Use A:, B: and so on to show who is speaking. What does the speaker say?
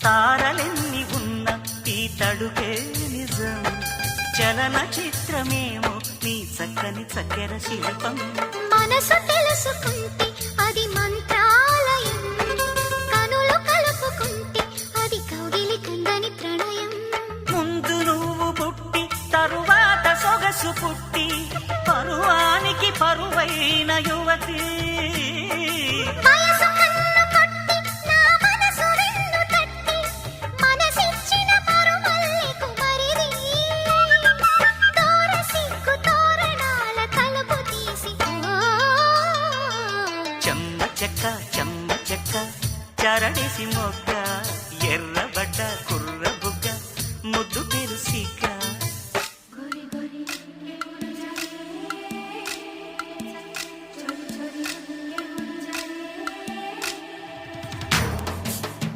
A: తారలెన్ని ఉన్న ఈ తడుకే నిజం, చలన చిత్రమేమో నీ చక్కని చక్కెర శిల్పం.
B: మనసు తెలుసుకుంటే అది మంత్రాలయం, కనులు కలుపుకుంటే అది కౌగిలి కందని ప్రణయం.
A: ముందు నువ్వు పుట్టి తరువాత సొగసు పుట్టి పరువానికి పరువైన యువతి.
B: వయసు కన్ను కొట్టి నా మనసు వెన్ను తట్టి మనసిచ్చిన పరుమల్లికు మరిది. తోర సిగ్గు తోరణాల తలుపు తీసి
A: చెమ్మ చెక్క చరడిసి మొగ్గ, ఎర్రబడ్డ కుర్ర బుగ్గ, ముద్దు పెరుసిక.